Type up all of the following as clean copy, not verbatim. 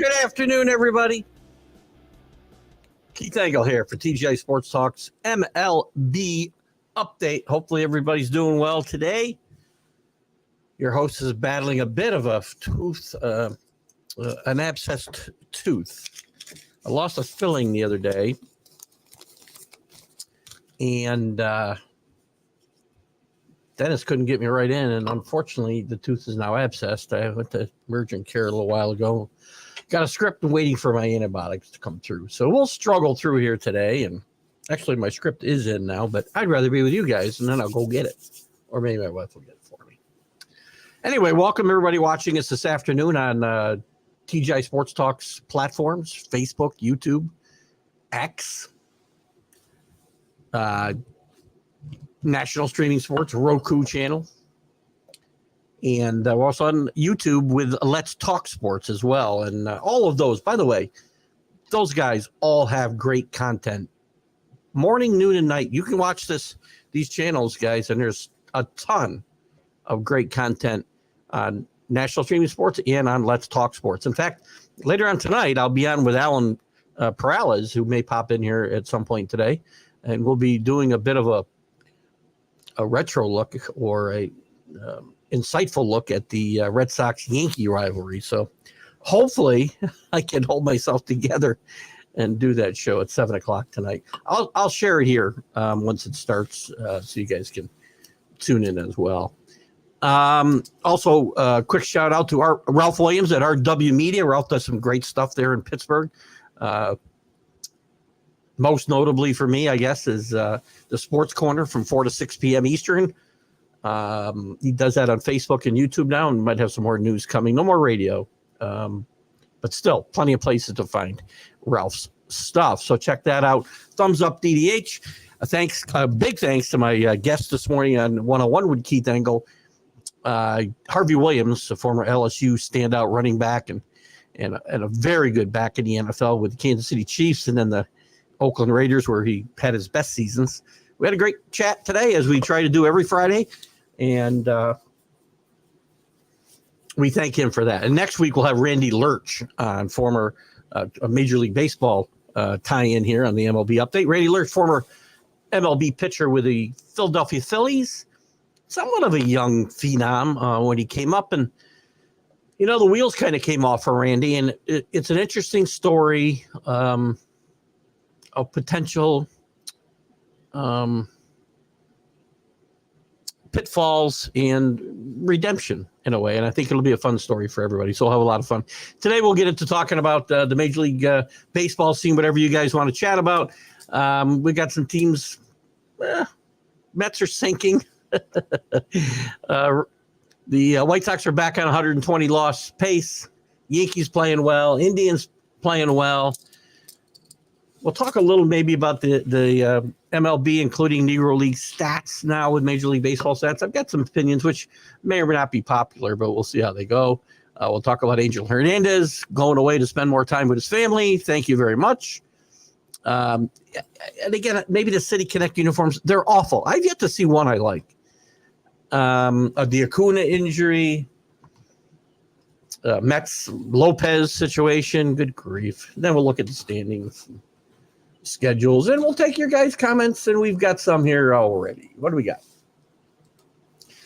Good afternoon, everybody. Keith Engle here for TGI Sports Talks MLB update. Hopefully everybody's doing well today. Your host is battling a bit of a tooth, an abscessed tooth. I lost a filling the other day, and dentist couldn't get me right in, and unfortunately the tooth is now abscessed. I went to emergent care a little while ago. Got a script and waiting for my antibiotics to come through. So we'll struggle through here today. And actually, my script is in now, but I'd rather be with you guys, and then I'll go get it. Or maybe my wife will get it for me. Anyway, welcome everybody watching us this afternoon on TGI Sports Talks platforms, Facebook, YouTube, X, National Streaming Sports, Roku channel. And we're also on YouTube with Let's Talk Sports as well. And all of those, by the way, those guys all have great content. Morning, noon, and night. You can watch these channels, guys, and there's a ton of great content on National Streaming Sports and on Let's Talk Sports. In fact, later on tonight, I'll be on with Alan Perales, who may pop in here at some point today. And we'll be doing a bit of a retro look or a insightful look at the Red Sox-Yankee rivalry. So hopefully I can hold myself together and do that show at 7 o'clock tonight. I'll share it here once it starts so you guys can tune in as well. Also, a quick shout out to Ralph Williams at RW Media. Ralph does some great stuff there in Pittsburgh. Most notably for me, I guess, is the Sports Corner from 4 to 6 p.m. Eastern. He does that on Facebook and YouTube now, and might have some more news coming. No more radio, but still plenty of places to find Ralph's stuff. So check that out. Thumbs up, DDH. Big thanks to my guest this morning on 101 with Keith Engle, Harvey Williams, a former LSU standout running back and a very good back in the NFL with the Kansas City Chiefs and then the Oakland Raiders, where he had his best seasons. We had a great chat today, as we try to do every Friday. And we thank him for that. And next week we'll have Randy Lurch on, former Major League Baseball tie-in here on the MLB update. Randy Lurch, former MLB pitcher with the Philadelphia Phillies, somewhat of a young phenom when he came up. And, you know, the wheels kind of came off for Randy. And it's an interesting story of potential pitfalls and redemption in a way. And I think it'll be a fun story for everybody. So we'll have a lot of fun. Today we'll get into talking about the Major League Baseball scene, whatever you guys want to chat about. We got some teams. Mets are sinking. The White Sox are back on 120 loss pace. Yankees playing well. Indians playing well. We'll talk a little maybe about the MLB, including Negro League stats now with Major League Baseball stats. I've got some opinions which may or may not be popular, but we'll see how they go. We'll talk about Angel Hernandez going away to spend more time with his family. Thank you very much. And again, maybe the City Connect uniforms, they're awful. I've yet to see one I like. The Acuna injury, Mets Lopez situation, good grief. Then we'll look at the standings, schedules, and we'll take your guys' comments, and we've got some here already. What do we got?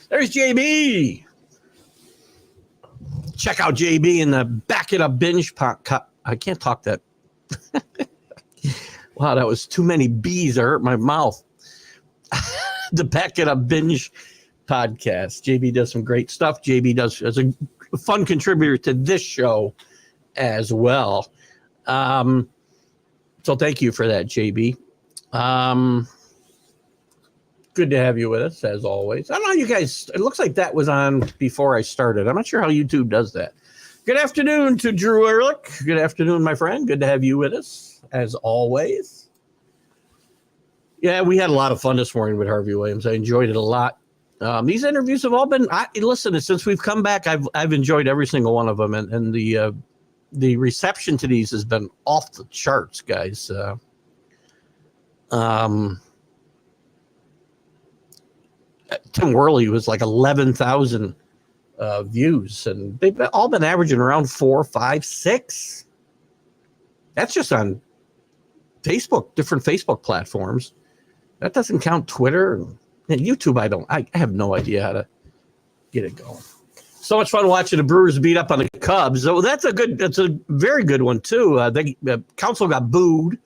There's JB. Check out JB in the Back It Up Binge podcast. I can't talk that. Wow, that was too many B's. I hurt my mouth. The Back It Up Binge podcast. JB does some great stuff. JB does as a fun contributor to this show as well. So thank you for that, JB. Good to have you with us, as always. I don't know, you guys, it looks like that was on before I started. I'm not sure how YouTube does that. Good afternoon to Drew Ehrlich. Good afternoon, my friend. Good to have you with us, as always. Yeah, we had a lot of fun this morning with Harvey Williams. I enjoyed it a lot. These interviews have all been, listen, since we've come back, I've enjoyed every single one of them. And the reception to these has been off the charts, guys. Tim Worley was like 11,000 views, and they've all been averaging around 4, 5, 6. That's just on Facebook, different Facebook platforms. That doesn't count Twitter and YouTube. I have no idea how to get it going. So much fun watching the Brewers beat up on the Cubs. So that's a very good one too. The Council got booed.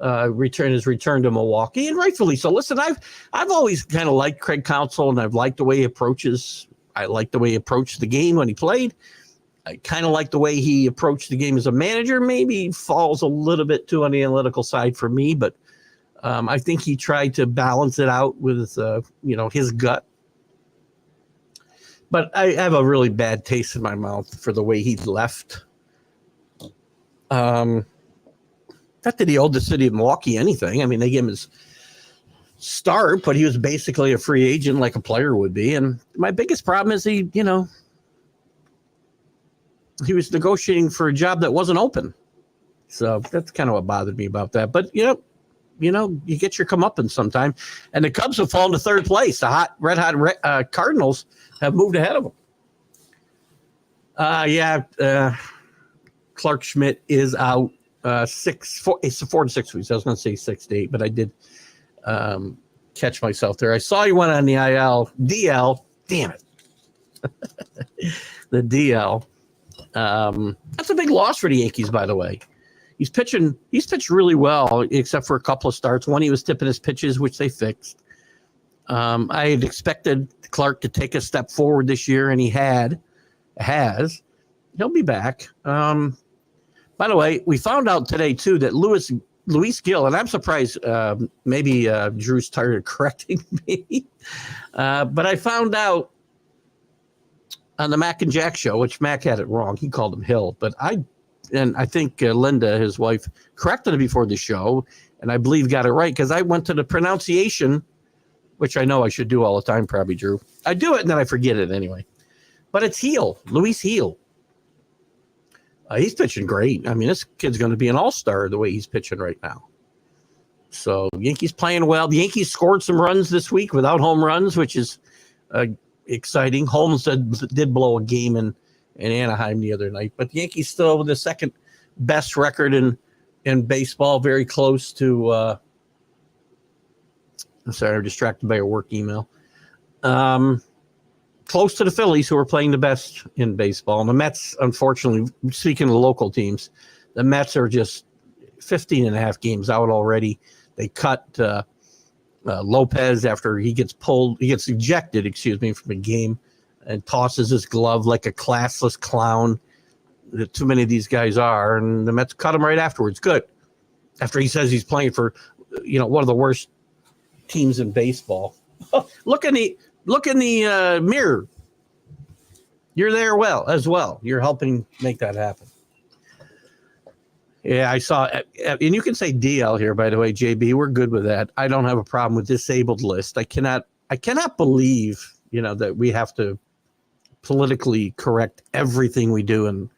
His return to Milwaukee, and rightfully so. Listen, I've always kind of liked Craig Counsell, and I've liked the way he approaches. I like the way he approached the game when he played. I kind of like the way he approached the game as a manager. Maybe falls a little bit too on the analytical side for me, but I think he tried to balance it out with his gut. But I have a really bad taste in my mouth for the way he left. Not that he owed the city of Milwaukee anything. I mean, they gave him his start, but he was basically a free agent like a player would be. And my biggest problem is he was negotiating for a job that wasn't open. So that's kind of what bothered me about that. But, you get your comeuppance sometime. And the Cubs have fallen to third place. The red hot Cardinals have moved ahead of them. Clark Schmidt is out. It's 4 to 6 weeks. I was going to say 6 to 8, but I did catch myself there. I saw you went on the DL. Damn it. The DL. That's a big loss for the Yankees, by the way. He's pitched really well, except for a couple of starts. One, he was tipping his pitches, which they fixed. I had expected Clark to take a step forward this year, and he has. He'll be back. By the way, we found out today, too, that Luis Gil, and I'm surprised, maybe Drew's tired of correcting me, but I found out on the Mac and Jack show, which Mac had it wrong. He called him Hill, but I think Linda, his wife, corrected it before the show, and I believe got it right because I went to the pronunciation, which I know I should do all the time, probably, Drew. I do it, and then I forget it anyway. But it's Luis Gil. He's pitching great. I mean, this kid's going to be an all-star the way he's pitching right now. So Yankees playing well. The Yankees scored some runs this week without home runs, which is exciting. Holmes did blow a game in Anaheim the other night. But the Yankees still with the second best record in baseball, very close to I'm sorry, I'm distracted by a work email. Close to the Phillies, who are playing the best in baseball. And the Mets, unfortunately, speaking of the local teams, the Mets are just 15 and a half games out already. They cut Lopez after he gets ejected, from a game and tosses his glove like a classless clown that too many of these guys are. And the Mets cut him right afterwards. Good. After he says he's playing for, one of the worst teams in baseball. Look in the mirror. You're there as well. You're helping make that happen. Yeah, I saw, and you can say DL here, by the way, JB. We're good with that. I don't have a problem with disabled list. I cannot believe, that we have to politically correct everything we do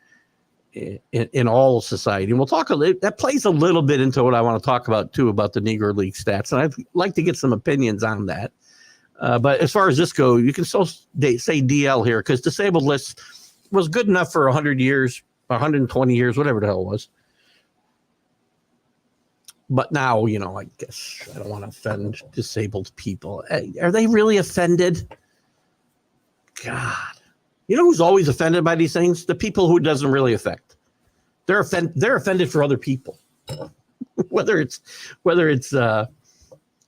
in all society. And we'll talk that plays a little bit into what I want to talk about too, about the Negro League stats. And I'd like to get some opinions on that. But as far as this goes, you can still say DL here because disabled list was good enough for 100 years, 120 years, whatever the hell it was. But now, I guess I don't want to offend disabled people. Are they really offended? God. You know who's always offended by these things? The people who it doesn't really affect. They're offended for other people. whether it's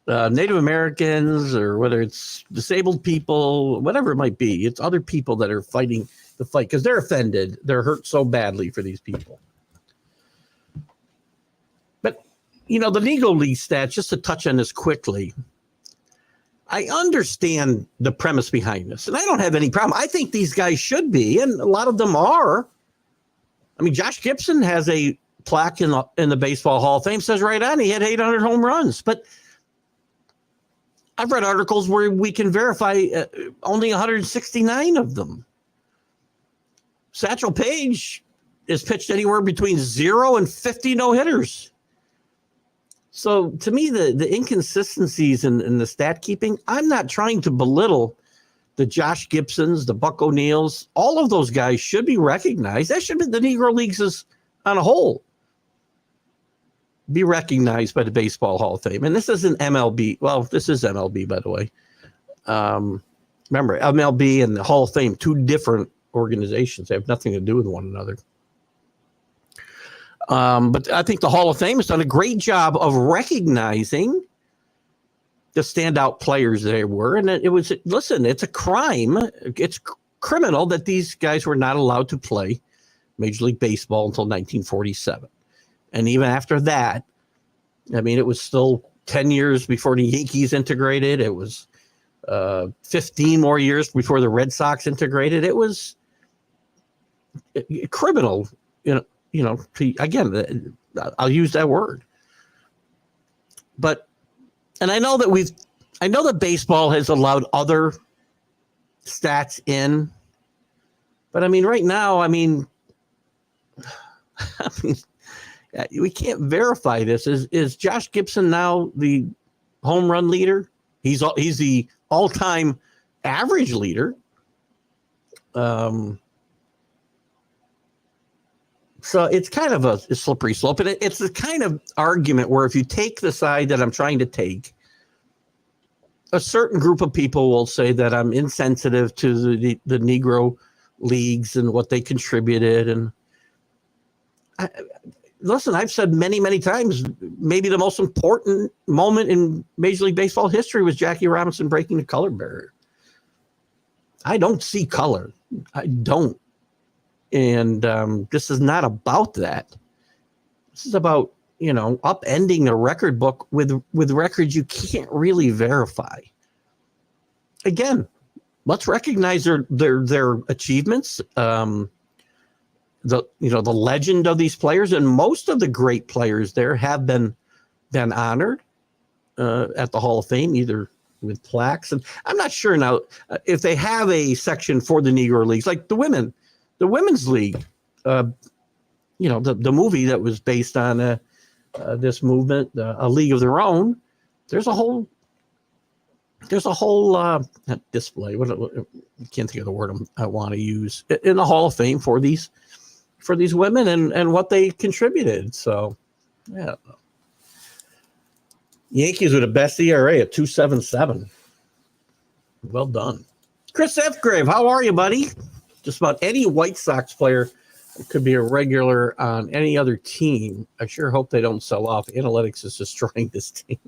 Native Americans or whether it's disabled people, whatever it might be, it's other people that are fighting the fight because they're offended. They're hurt so badly for these people. But, the Negro League stats, just to touch on this quickly, I understand the premise behind this, and I don't have any problem. I think these guys should be, and a lot of them are. I mean, Josh Gibson has a plaque in the Baseball Hall of Fame, says right on he had 800 home runs, but I've read articles where we can verify only 169 of them. Satchel Paige is pitched anywhere between 0 and 50 no-hitters. So to me, the inconsistencies in the stat keeping, I'm not trying to belittle the Josh Gibsons, the Buck O'Neills. All of those guys should be recognized. That should be the Negro Leagues as on a whole. be recognized by the Baseball Hall of Fame. And this isn't MLB. Well, this is MLB, by the way. Remember, MLB and the Hall of Fame, two different organizations. They have nothing to do with one another. But I think the Hall of Fame has done a great job of recognizing the standout players they were. And it was, listen, it's a crime. It's criminal that these guys were not allowed to play Major League Baseball until 1947. And even after that, I mean, it was still 10 years before the Yankees integrated. It was 15 more years before the Red Sox integrated. It was criminal, again, I'll use that word. But, and I know that baseball has allowed other stats in, but I mean, right now, we can't verify this. Is Josh Gibson now the home run leader? He's the all-time average leader. So it's kind of a slippery slope. And it's the kind of argument where if you take the side that I'm trying to take, a certain group of people will say that I'm insensitive to the Negro leagues and what they contributed. And listen, I've said many, many times, maybe the most important moment in Major League Baseball history was Jackie Robinson breaking the color barrier. I don't see color. I don't. And this is not about that. This is about, upending the record book with records you can't really verify. Again, let's recognize their achievements. The legend of these players, and most of the great players there have been honored at the Hall of Fame, either with plaques. And I'm not sure now if they have a section for the Negro Leagues, like the women's league, the movie that was based on this movement, A League of Their Own. There's a whole display. I can't think of the word I want to use in the Hall of Fame for these women and what they contributed. So, yeah. Yankees with the best ERA at 2.77. Well done. Chris Fgrave, how are you, buddy? Just about any White Sox player could be a regular on any other team. I sure hope they don't sell off. Analytics is destroying this team.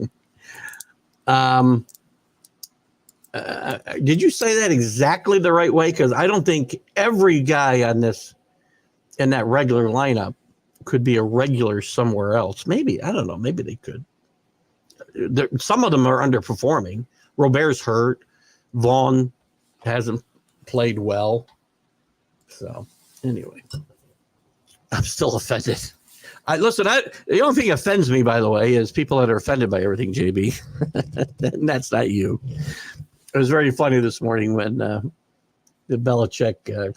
Did you say that exactly the right way? Because I don't think every guy in that regular lineup could be a regular somewhere else. Maybe, I don't know. Maybe they could. Some of them are underperforming. Robert's hurt. Vaughn hasn't played well. So, anyway, I'm still offended. The only thing that offends me, by the way, is people that are offended by everything, JB. And that's not you. It was very funny this morning when the Belichick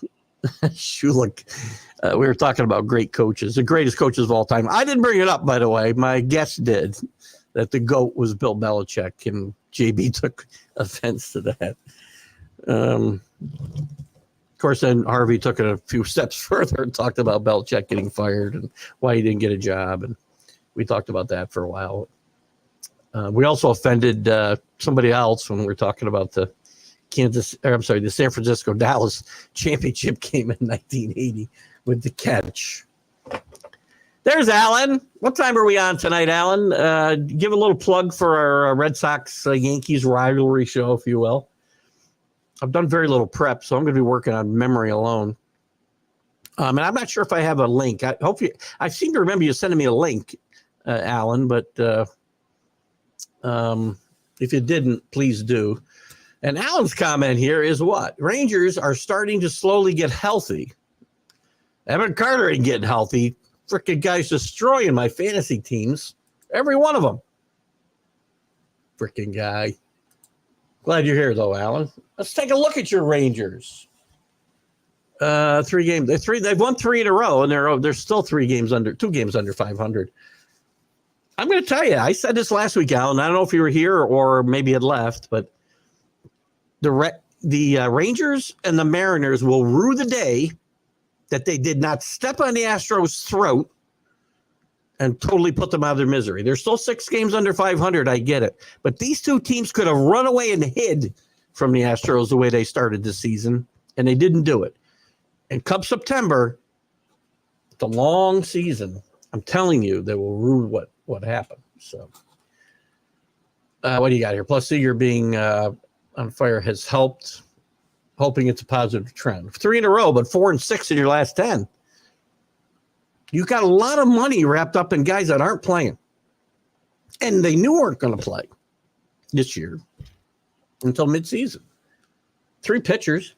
Shulik, we were talking about great coaches, the greatest coaches of all time. I didn't bring it up, by the way. My guest did, that the GOAT was Bill Belichick, and JB took offense to that. Of course, then Harvey took it a few steps further and talked about Belichick getting fired and why he didn't get a job. And we talked about that for a while. We also offended somebody else when we were talking about the San Francisco-Dallas championship game in 1980 with the catch. There's Alan. What time are we on tonight, Alan? Give a little plug for our Red Sox-Yankees rivalry show, if you will. I've done very little prep, so I'm going to be working on memory alone. And I'm not sure if I have a link. I seem to remember you sending me a link, Alan, but if you didn't, please do. And Alan's comment here is what? Rangers are starting to slowly get healthy. Evan Carter ain't getting healthy. Frickin' guy's destroying my fantasy teams. Every one of them. Frickin' guy. Glad you're here, though, Alan. Let's take a look at your Rangers. 3 games. They've won 3 in a row, and they're still 2 games under 500. I'm going to tell you, I said this last week, Alan. I don't know if you were here or maybe had left, but the Rangers and the Mariners will rue the day that they did not step on the Astros' throat and totally put them out of their misery. They're still 6 games under 500. I get it. But these two teams could have run away and hid from the Astros the way they started this season, and they didn't do it. And come September, it's a long season. I'm telling you, they will ruin what happened. So, what do you got here? Plus, Seager being on fire has helped. Hoping it's a positive trend. 3 in a row, but 4 and 6 in your last 10. You got a lot of money wrapped up in guys that aren't playing, and they knew weren't going to play this year until midseason. 3 pitchers,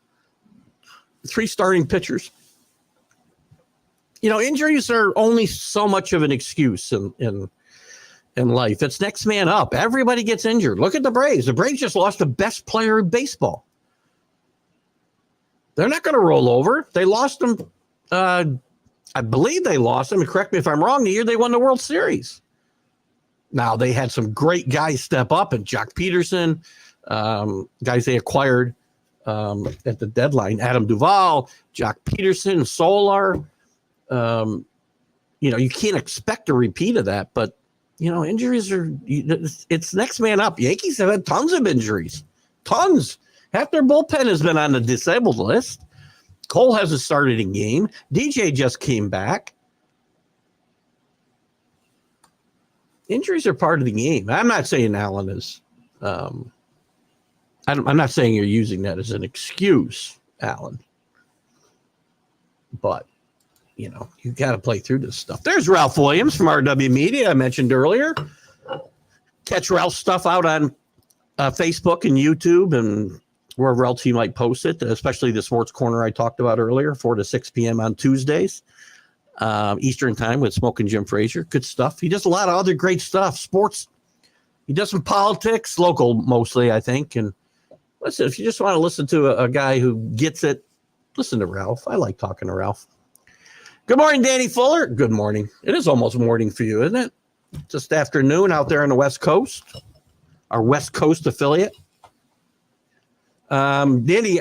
3 starting pitchers. You know, injuries are only so much of an excuse in life. It's next man up. Everybody gets injured. Look at the Braves. The Braves just lost the best player in baseball. They're not going to roll over. They lost them. I believe they lost them. And correct me if I'm wrong. The year they won the World Series. Now they had some great guys step up, and Jock Peterson, guys they acquired at the deadline. Adam Duvall, Jock Peterson, Solar. You know, you can't expect a repeat of that, but you know, injuries are. It's next man up. Yankees have had tons of injuries, tons. Half their bullpen has been on the disabled list. Cole hasn't started a game. DJ just came back. Injuries are part of the game. I'm not saying Allen is. I'm not saying you're using that as an excuse, Allen. But, you know, you got to play through this stuff. There's Ralph Williams from RW Media I mentioned earlier. Catch Ralph's stuff out on Facebook and YouTube and wherever else he might post it, especially the Sports Corner I talked about earlier, 4 to 6 p.m. on Tuesdays, Eastern time with Smoke and Jim Frazier. Good stuff. He does a lot of other great stuff. Sports. He does some politics, local mostly, I think. And listen, if you just want to listen to a guy who gets it, listen to Ralph. I like talking to Ralph. Good morning, Danny Fuller. Good morning. It is almost morning for you, isn't it? Just afternoon out there on the West Coast, our West Coast affiliate. Danny,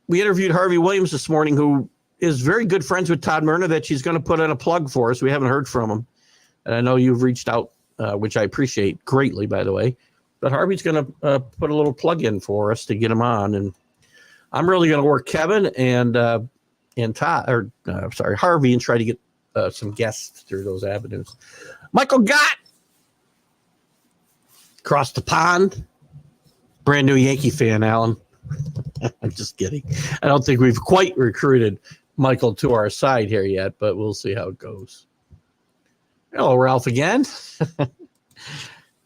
we interviewed Harvey Williams this morning, who is very good friends with Todd Myrna, that she's going to put in a plug for us. We haven't heard from him. And I know you've reached out, which I appreciate greatly, by the way. But Harvey's going to put a little plug in for us to get him on. And I'm really going to work Kevin and Todd, Harvey, and try to get some guests through those avenues. Michael Gott across the pond. Brand new Yankee fan, Alan. I'm just kidding. I don't think we've quite recruited Michael to our side here yet, but we'll see how it goes. Hello, Ralph again.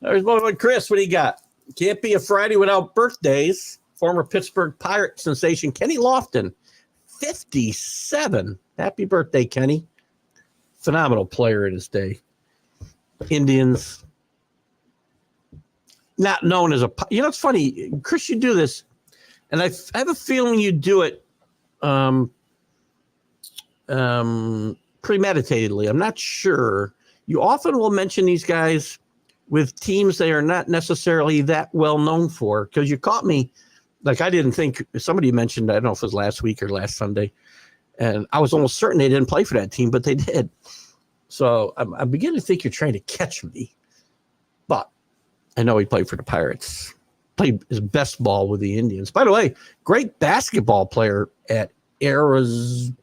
There's one with Chris. What do you got? Can't be a Friday without birthdays. Former Pittsburgh Pirate sensation Kenny Lofton, 57. Happy birthday, Kenny. Phenomenal player in his day. Indians. Not known as a, you know, it's funny, Chris, you do this, and I have a feeling you do it premeditatedly. I'm not sure. You often will mention these guys with teams they are not necessarily that well known for, because you caught me, like I didn't think, somebody mentioned, I don't know if it was last week or last Sunday, and I was almost certain they didn't play for that team, but they did. So I'm beginning to think you're trying to catch me, but I know he played for the Pirates, played his best ball with the Indians. By the way, great basketball player at Arizona.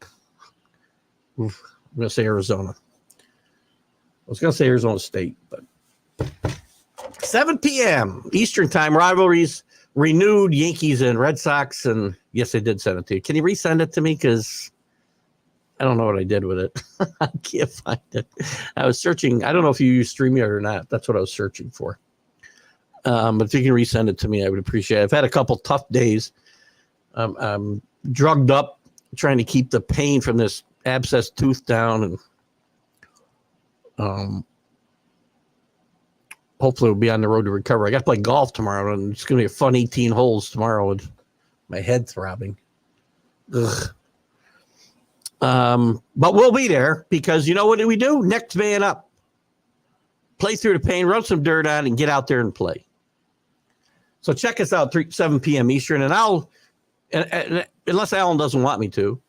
I'm going to say Arizona. I was going to say Arizona State, but 7 p.m. Eastern time, rivalries renewed, Yankees and Red Sox. And yes, I did send it to you. Can you resend it to me? Because I don't know what I did with it. I can't find it. I was searching. I don't know if you use StreamYard or not. That's what I was searching for. But if you can resend it to me, I would appreciate it. I've had a couple tough days. I'm drugged up, trying to keep the pain from this abscessed tooth down, and hopefully we'll be on the road to recovery. I got to play golf tomorrow, and it's going to be a fun 18 holes tomorrow with my head throbbing. Ugh. But we'll be there, because you know what do we do? Next man up. Play through the pain, rub some dirt on, and get out there and play. So check us out 7 p.m. Eastern, and I'll, and unless Alan doesn't want me to,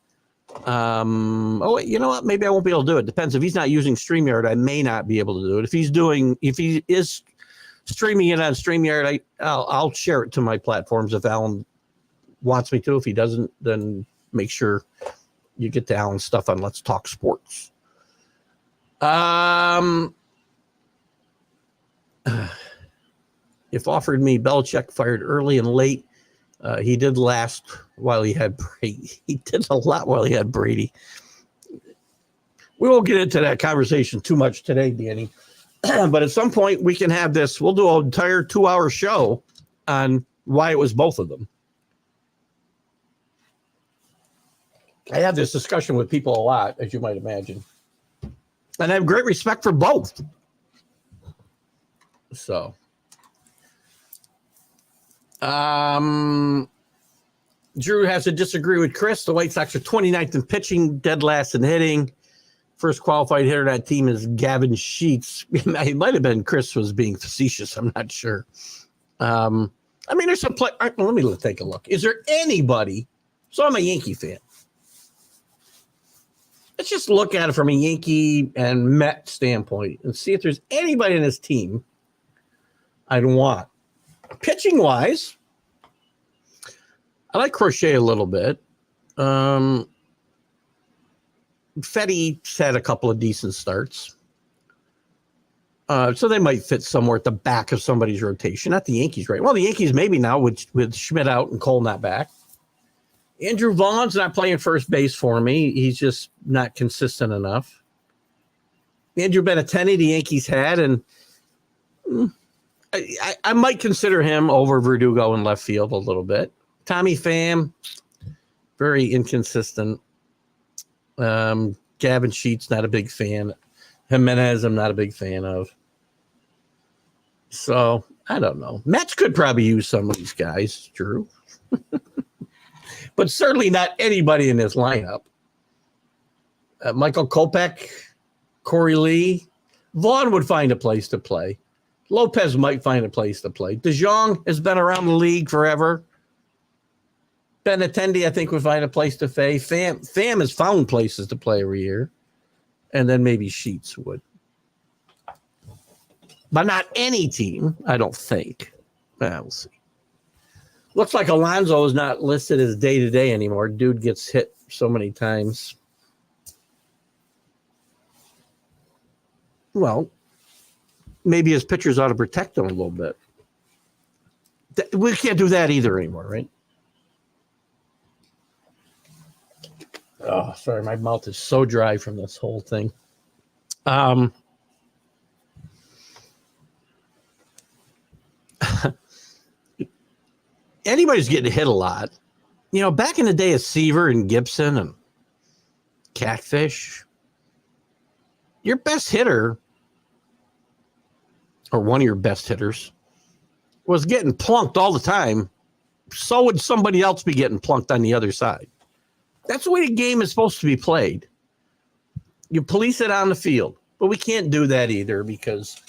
Oh, you know what? Maybe I won't be able to do it. Depends. If he's not using StreamYard, I may not be able to do it. If he is streaming it on StreamYard, I'll share it to my platforms if Alan wants me to. If he doesn't, then make sure you get to Alan's stuff on Let's Talk Sports. If offered me, Belichick fired early and late. He did last while he had Brady. He did a lot while he had Brady. We won't get into that conversation too much today, Danny. But at some point we can have this. We'll do an entire 2-hour show on why it was both of them. I have this discussion with people a lot, as you might imagine. And I have great respect for both. So, Drew has to disagree with Chris. The White Sox are 29th in pitching, dead last in hitting. First qualified hitter on that team is Gavin Sheets. It might have been Chris was being facetious. I'm not sure. I mean, there's some play. Let me take a look. Is there anybody? So I'm a Yankee fan. Let's just look at it from a Yankee and Met standpoint and see if there's anybody in this team I'd want. Pitching wise, I like Crochet a little bit. Fetty's had a couple of decent starts. So they might fit somewhere at the back of somebody's rotation. Not the Yankees, right? Well, the Yankees maybe now with Schmidt out and Cole not back. Andrew Vaughn's not playing first base for me. He's just not consistent enough. Andrew Benintendi, the Yankees had, and I might consider him over Verdugo in left field a little bit. Tommy Pham, very inconsistent. Gavin Sheets, not a big fan. Jimenez, I'm not a big fan of. So, I don't know. Mets could probably use some of these guys, Drew. But certainly not anybody in this lineup. Michael Kopech, Corey Lee. Vaughn would find a place to play. Lopez might find a place to play. DeJong has been around the league forever. Benintendi, I think, would find a place to play. Pham has found places to play every year. And then maybe Sheets would. But not any team, I don't think. We'll see. Looks like Alonso is not listed as day-to-day anymore. Dude gets hit so many times. Well, maybe his pitchers ought to protect him a little bit. We can't do that either anymore, right? Oh, sorry, my mouth is so dry from this whole thing. Anybody's getting hit a lot. You know, back in the day of Seaver and Gibson and Catfish, your best hitter, or one of your best hitters, was getting plunked all the time. So would somebody else be getting plunked on the other side. That's the way the game is supposed to be played. You police it on the field. But we can't do that either because,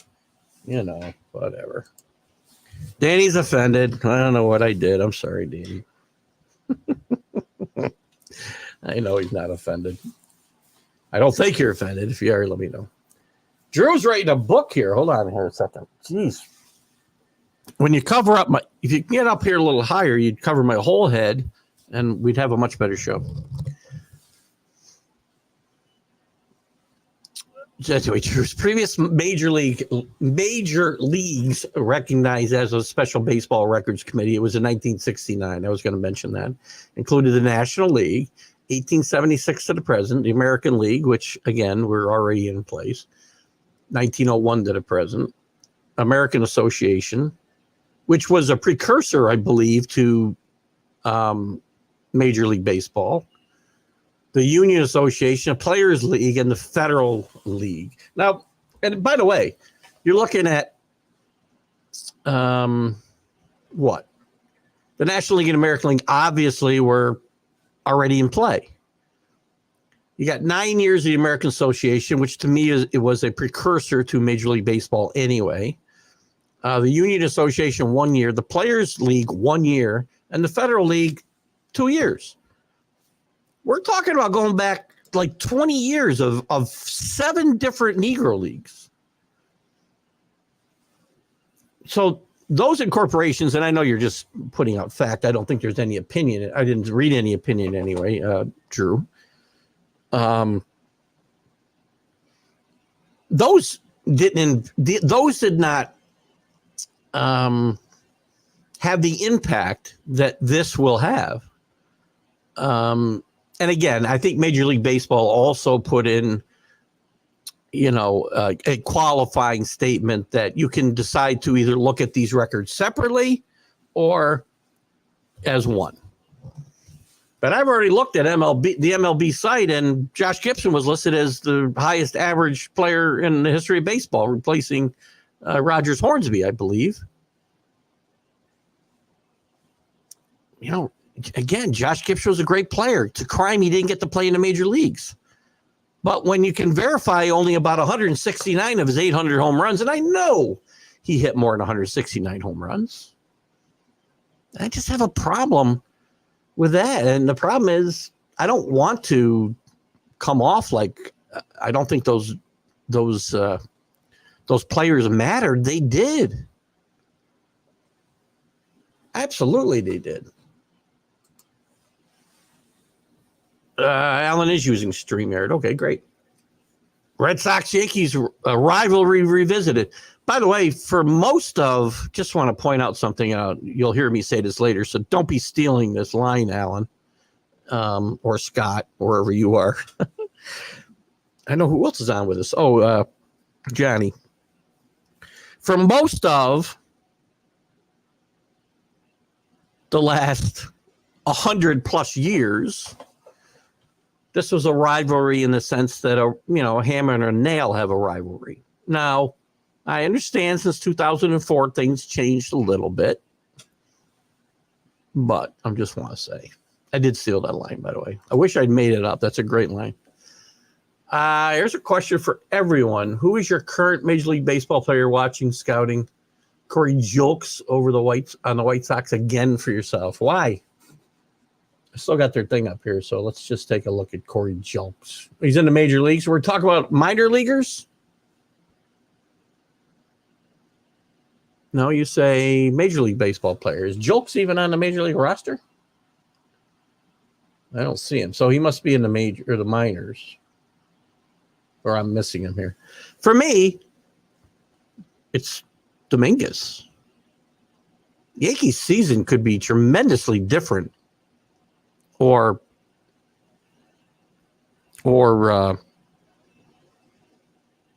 you know, whatever. Danny's offended. I don't know what I did. I'm sorry, Danny. I know he's not offended. I don't think you're offended. If you are, let me know. Drew's writing a book here. Hold on here a second. Jeez. When you cover up my, if you get up here a little higher, you'd cover my whole head and we'd have a much better show. Anyway, Drew's previous major leagues recognized as a Special Baseball Records Committee. It was in 1969. I was going to mention that. Included the National League, 1876 to the present, the American League, which, again, we're already in place, 1901 to the present, American Association, which was a precursor, I believe, to Major League Baseball, the Union Association, Players League, and the Federal League. Now, and by the way, you're looking at what? The National League and American League obviously were already in play. You got 9 years of the American Association, which to me it was a precursor to Major League Baseball anyway. The Union Association 1 year, the Players League 1 year, and the Federal League 2 years. We're talking about going back like 20 years of 7 different Negro leagues. So those incorporations, and I know you're just putting out fact. I don't think there's any opinion. I didn't read any opinion anyway, Drew. Those did not have the impact that this will have. And again, I think Major League Baseball also put in, a qualifying statement that you can decide to either look at these records separately or as one. But I've already looked at the MLB site, and Josh Gibson was listed as the highest average player in the history of baseball, replacing Rogers Hornsby, I believe. Again, Josh Gibson was a great player. It's a crime he didn't get to play in the major leagues. But when you can verify only about 169 of his 800 home runs, and I know he hit more than 169 home runs, I just have a problem with that. And the problem is I don't want to come off like I don't think those players mattered. They did. Absolutely, they did. Alan is using StreamYard. Okay, great. Red Sox Yankees rivalry revisited. By the way, for most of, just want to point out something out. You'll hear me say this later, so don't be stealing this line, Alan, or Scott, wherever you are. I know who else is on with us. Oh, Johnny. For most of the last 100 plus years, this was a rivalry in the sense that a hammer and a nail have a rivalry. Now, I understand since 2004 things changed a little bit, but I just want to say I did steal that line, by the way. I wish I'd made it up. That's a great line. Here's a question for everyone. Who is your current Major League Baseball player watching, scouting? Corey Julks over on the White Sox again for yourself. Why? I still got their thing up here, so let's just take a look at Corey Julks. He's in the major leagues. We're talking about minor leaguers? No, you say Major League Baseball players. Julks even on the Major League roster? I don't see him. So he must be in the minors. Or I'm missing him here. For me, it's Dominguez. Yankees season could be tremendously different or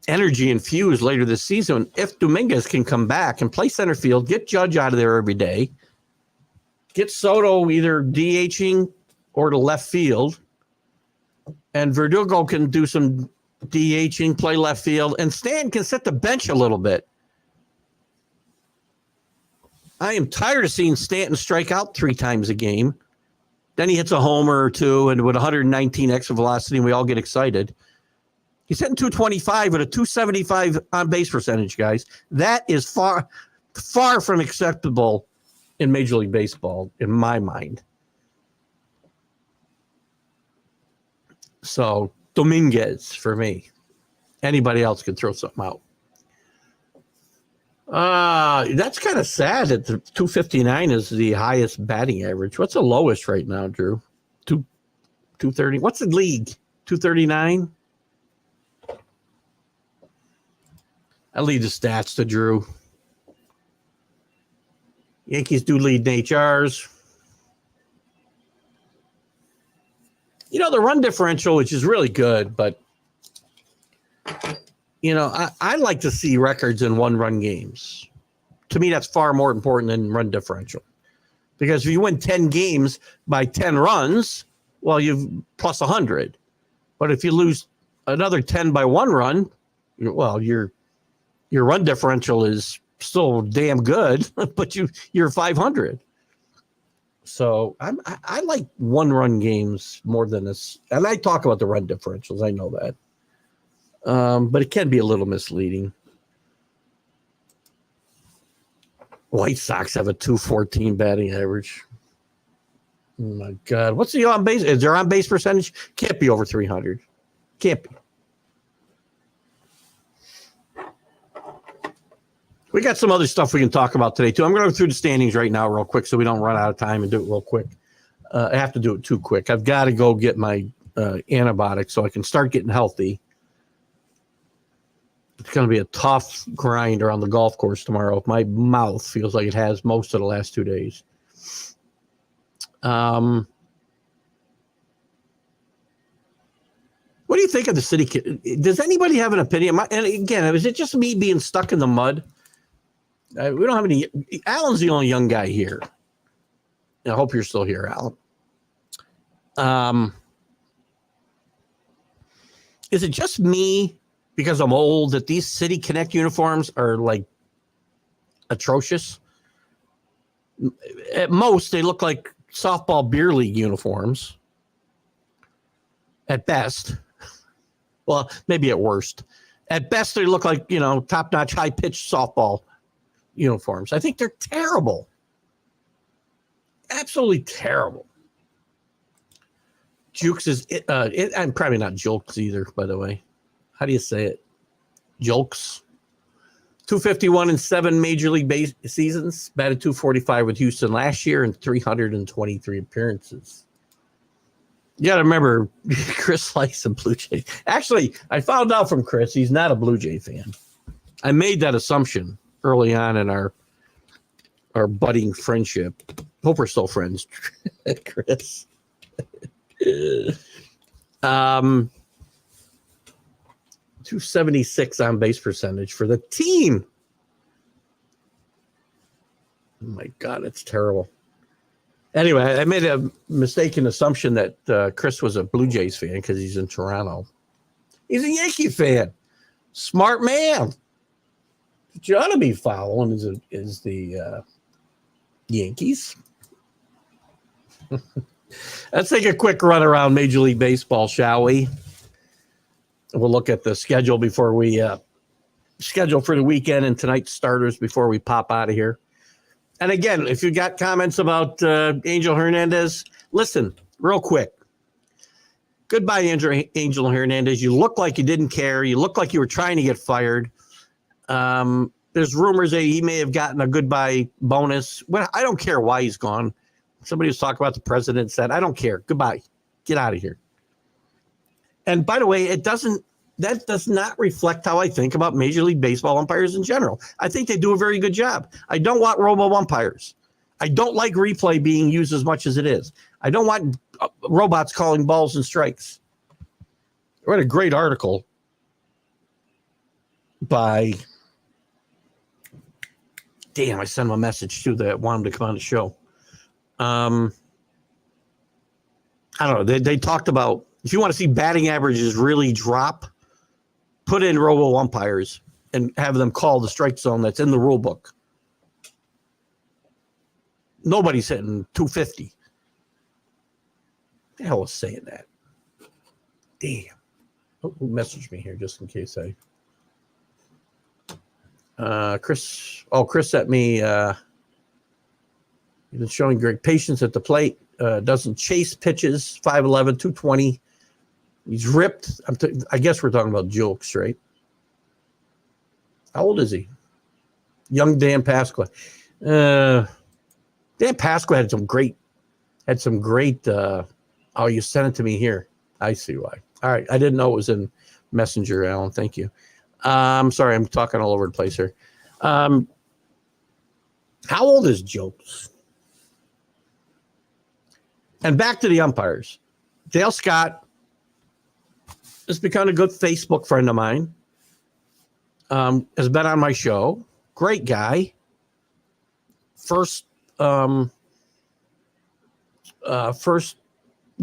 energy infused later this season if Dominguez can come back and play center field, get Judge out of there every day, get Soto either DHing or to left field, and Verdugo can do some DHing, play left field, and Stan can set the bench a little bit. I am tired of seeing Stanton strike out 3 times a game. Then he hits a homer or two, and with 119 extra velocity, and we all get excited. He's hitting 225 with a 275 on base percentage, guys. That is far, far from acceptable in Major League Baseball, in my mind. So Dominguez for me. Anybody else could throw something out. That's kind of sad that the 259 is the highest batting average. What's the lowest right now, Drew? 230. What's the league? 239? I lead the stats to Drew. Yankees do lead in HRs. The run differential, which is really good, but I like to see records in 1-run games. To me, that's far more important than run differential. Because if you win 10 games by 10 runs, well, you've plus 100. But if you lose another 10 by 1 run, well, your run differential is still damn good, but you're 500. So I like 1-run games more than this. And I talk about the run differentials. I know that. But it can be a little misleading. White Sox have a 214 batting average. Oh my God. What's the on base? Is their on base percentage? Can't be over 300. Can't be. We got some other stuff we can talk about today, too. I'm going to go through the standings right now real quick so we don't run out of time and do it real quick. I have to do it too quick. I've got to go get my antibiotics so I can start getting healthy. It's going to be a tough grind around the golf course tomorrow. My mouth feels like it has most of the last 2 days. What do you think of the city? Does anybody have an opinion? And again, is it just me being stuck in the mud? We don't have any. Alan's the only young guy here. I hope you're still here, Alan. Is it just me because I'm old that these City Connect uniforms are like atrocious? At most, they look like softball beer league uniforms. At best. Well, maybe at worst. At best, they look like, top-notch, high-pitched softball uniforms. I think they're terrible. Absolutely terrible. Jukes is I'm probably not Jokes either, by the way. How do you say it? Jokes. 251 in 7 Major League base seasons. Batted 245 with Houston last year and 323 appearances. You got to remember, Chris likes some Blue Jays. Actually, I found out from Chris he's not a Blue Jay fan. I made that assumption early on in our budding friendship. Hope we're still friends, Chris. 276 on base percentage for the team. Oh my God, it's terrible. Anyway, I made a mistaken assumption that Chris was a Blue Jays fan because he's in Toronto. He's a Yankee fan. Smart man. What you ought to be following is the Yankees. Let's take a quick run around Major League Baseball, shall we? We'll look at the schedule before we schedule for the weekend and tonight's starters before we pop out of here. And again, if you got comments about Angel Hernandez, listen real quick. Goodbye, Angel Hernandez. You look like you didn't care. You look like you were trying to get fired. There's rumors that he may have gotten a goodbye bonus. Well, I don't care why he's gone. Somebody was talking about the president said, I don't care. Goodbye. Get out of here. And by the way, that does not reflect how I think about Major League Baseball umpires in general. I think they do a very good job. I don't want robo umpires. I don't like replay being used as much as it is. I don't want robots calling balls and strikes. I read a great article by, I sent him a message too that want him to come on the show. I don't know. They talked about, if you want to see batting averages really drop, put in robo umpires and have them call the strike zone that's in the rule book. Nobody's hitting 250. The hell was saying that? Damn. Oh, who messaged me here just in case Chris sent me, he's been showing great patience at the plate, doesn't chase pitches, 5'11", 220. He's ripped. I guess we're talking about Jokes, right? How old is he? Young Dan Pasqua. Dan Pasqua had some great, you sent it to me here. I see why. All right. I didn't know it was in Messenger, Alan. Thank you. I'm sorry. I'm talking all over the place here. How old is Jokes? And back to the umpires. Dale Scott has become a good Facebook friend of mine. Has been on my show. Great guy. First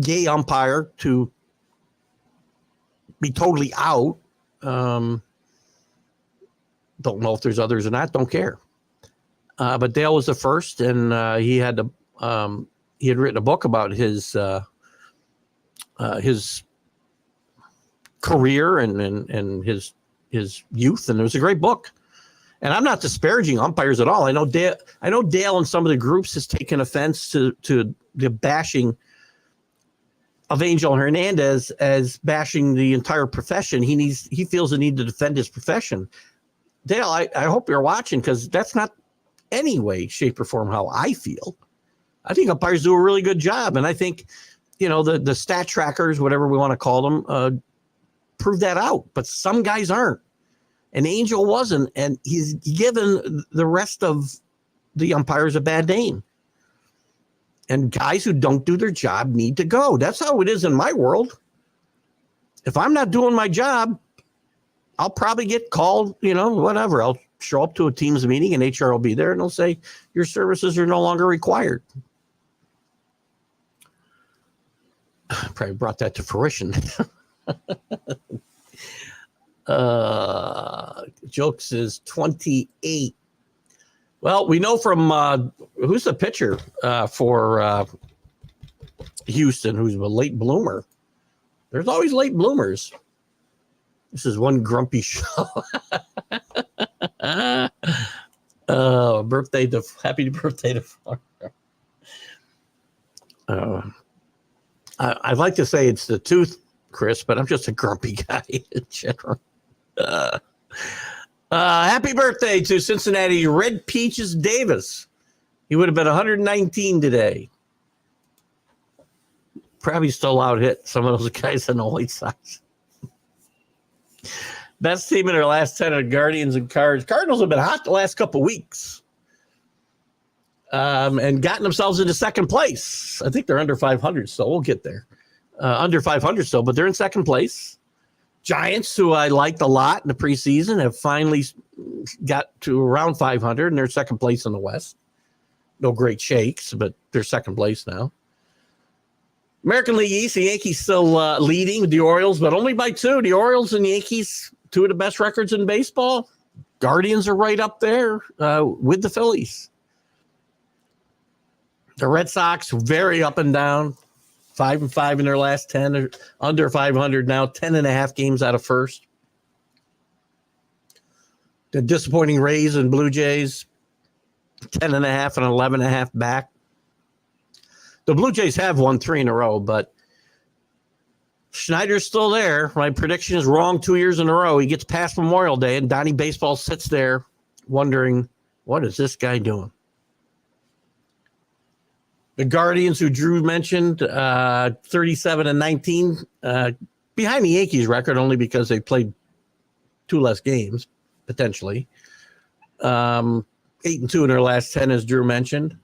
gay umpire to be totally out. Don't know if there's others or not. Don't care. But Dale was the first, and he had written a book about his career and his youth, and it was a great book. And I'm not disparaging umpires at all. I know Dale and some of the groups has taken offense to the bashing of Angel Hernandez as bashing the entire profession. He feels the need to defend his profession. Dale, I hope you're watching, because that's not any way, shape, or form how I feel. I think umpires do a really good job, and I think, the stat trackers, whatever we want to call them, prove that out. But some guys aren't, and Angel wasn't, and he's given the rest of the umpires a bad name. And guys who don't do their job need to go. That's how it is in my world. If I'm not doing my job, I'll probably get called, whatever. I'll show up to a team's meeting and HR will be there and they'll say, your services are no longer required. Probably brought that to fruition. Jokes is 28. Well, we know from who's the pitcher for Houston, who's a late bloomer. There's always late bloomers. This is one grumpy show. Happy birthday to Farmer. I'd like to say it's the tooth, Chris, but I'm just a grumpy guy in general. Happy birthday to Cincinnati Red Peaches Davis. He would have been 119 today. Probably still out hit some of those guys in the White Sox. Best team in their last 10 are Guardians and Cards. Cardinals have been hot the last couple weeks. And gotten themselves into second place. I think they're under 500, so we'll get there. Under 500 still, but they're in second place. Giants, who I liked a lot in the preseason, have finally got to around 500, and they're second place in the West. No great shakes, but they're second place now. American League East, the Yankees still leading the Orioles, but only by 2. The Orioles and Yankees, 2 of the best records in baseball. Guardians are right up there with the Phillies. The Red Sox, very up and down. 5-5 in their last 10. They're under 500 now, 10.5 games out of first. The disappointing Rays and Blue Jays, 10.5 and 11.5 back. The Blue Jays have won 3 in a row, but Schneider's still there. My prediction is wrong 2 years in a row. He gets past Memorial Day, and Donnie Baseball sits there wondering, what is this guy doing? The Guardians, who Drew mentioned, 37-19, behind the Yankees record only because they played 2 less games, potentially. 8-2 in their last 10, as Drew mentioned.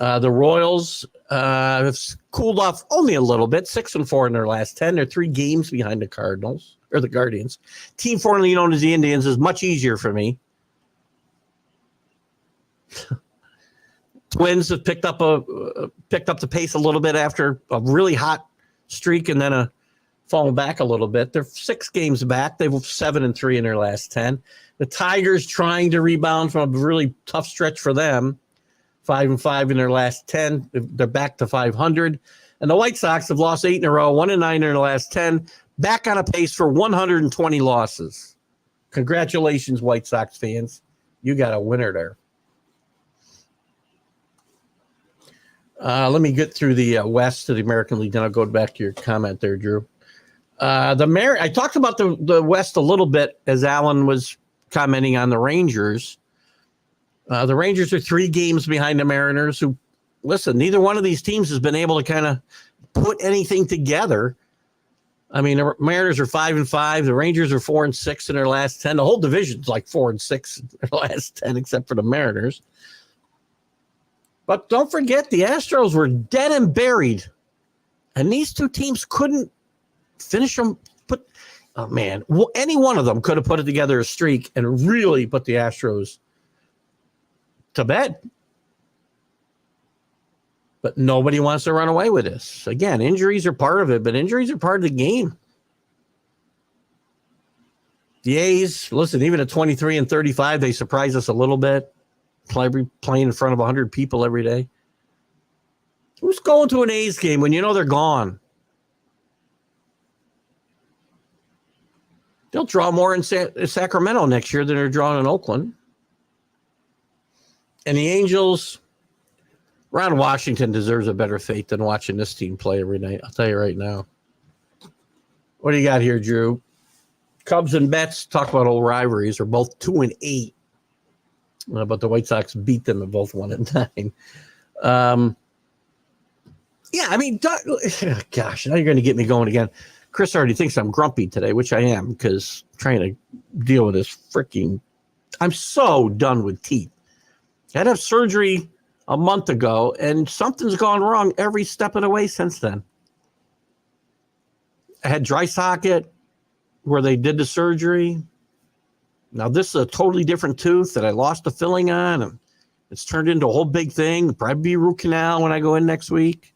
The Royals have cooled off only a little bit, 6-4 in their last 10. They're 3 games behind the Cardinals, or the Guardians. Team formerly known as the Indians is much easier for me. Twins have picked up the pace a little bit after a really hot streak and then fallen back a little bit. They're 6 games back. They've 7-3 in their last 10. The Tigers trying to rebound from a really tough stretch for them. 5-5 in their last 10. They're back to 500. And the White Sox have lost 8 in a row, 1-9 in their last 10. Back on a pace for 120 losses. Congratulations, White Sox fans. You got a winner there. Let me get through the West to the American League, then I'll go back to your comment there, Drew. I talked about the West a little bit as Alan was commenting on the Rangers. The Rangers are 3 games behind the Mariners, who, listen, neither one of these teams has been able to kind of put anything together. I mean, the Mariners are 5-5. The Rangers are 4-6 in their last 10. The whole division's like 4-6 in their last 10, except for the Mariners. But don't forget, the Astros were dead and buried. And these 2 teams couldn't finish them. Any one of them could have put it together a streak and really put the Astros to bed. But nobody wants to run away with this. Again, injuries are part of it, but injuries are part of the game. The A's, listen, even at 23-35, they surprise us a little bit. Playing in front of 100 people every day. Who's going to an A's game when you know they're gone? They'll draw more in Sacramento next year than they're drawing in Oakland. And the Angels, Ron Washington deserves a better fate than watching this team play every night. I'll tell you right now. What do you got here, Drew? Cubs and Mets, talk about old rivalries, are both 2-8. But the White Sox beat them at both 1-9. Yeah, I mean, gosh, now you're going to get me going again. Chris already thinks I'm grumpy today, which I am, because I'm trying to deal with this freaking. I'm so done with teeth. I had to have surgery a month ago, and something's gone wrong every step of the way since then. I had dry socket where they did the surgery. Now, this is a totally different tooth that I lost the filling on, and it's turned into a whole big thing. Probably be root canal when I go in next week.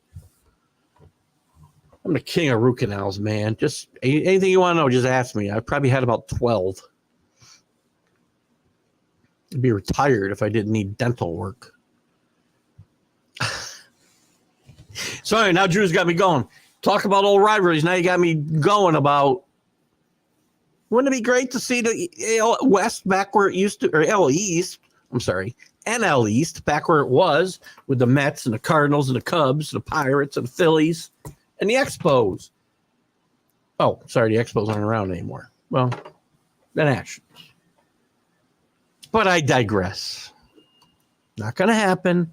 I'm the king of root canals, man. Just anything you want to know, just ask me. I probably had about 12. I'd be retired if I didn't need dental work. So anyway, now Drew's got me going. Talk about old rivalries. Now you got me going about, wouldn't it be great to see the AL West back where it used to, or AL East, I'm sorry, NL East, back where it was, with the Mets and the Cardinals and the Cubs, the Pirates and the Phillies, and the Expos. Oh, sorry, the Expos aren't around anymore. Well, the Nationals. But I digress. Not going to happen.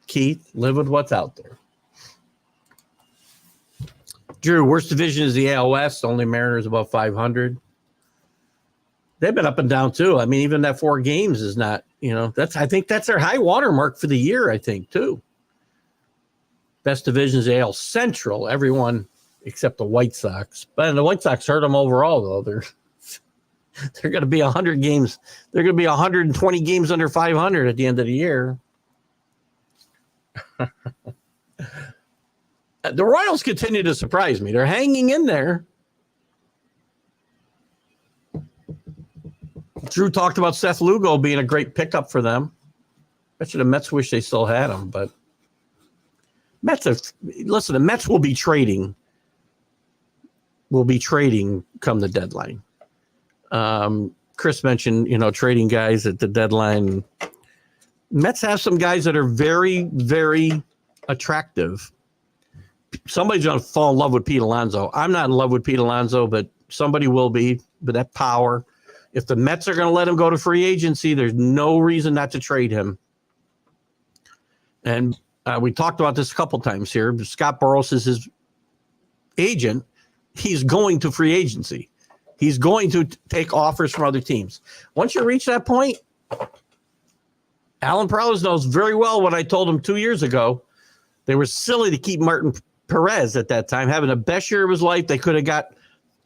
Keith, live with what's out there. Drew, worst division is the AL West. Only Mariners above 500. They've been up and down too. I mean, even that 4 games is not, I think that's their high water mark for the year, I think, too. Best division is AL Central. Everyone except the White Sox. But the White Sox hurt them overall, though. They're going to be 100 games. They're going to be 120 games under 500 at the end of the year. The Royals continue to surprise me. They're hanging in there. Drew talked about Seth Lugo being a great pickup for them. Bet you the Mets wish they still had him, but the Mets will be trading. Come the deadline. Chris mentioned, trading guys at the deadline. Mets have some guys that are very, very attractive. Somebody's going to fall in love with Pete Alonso. I'm not in love with Pete Alonso, but somebody will be with that power. If the Mets are going to let him go to free agency, there's no reason not to trade him. And we talked about this a couple times here. Scott Boras is his agent. He's going to free agency. He's going to take offers from other teams. Once you reach that point, Alan Perales knows very well what I told him 2 years ago. They were silly to keep Martin Perez at that time, having the best year of his life. They could have got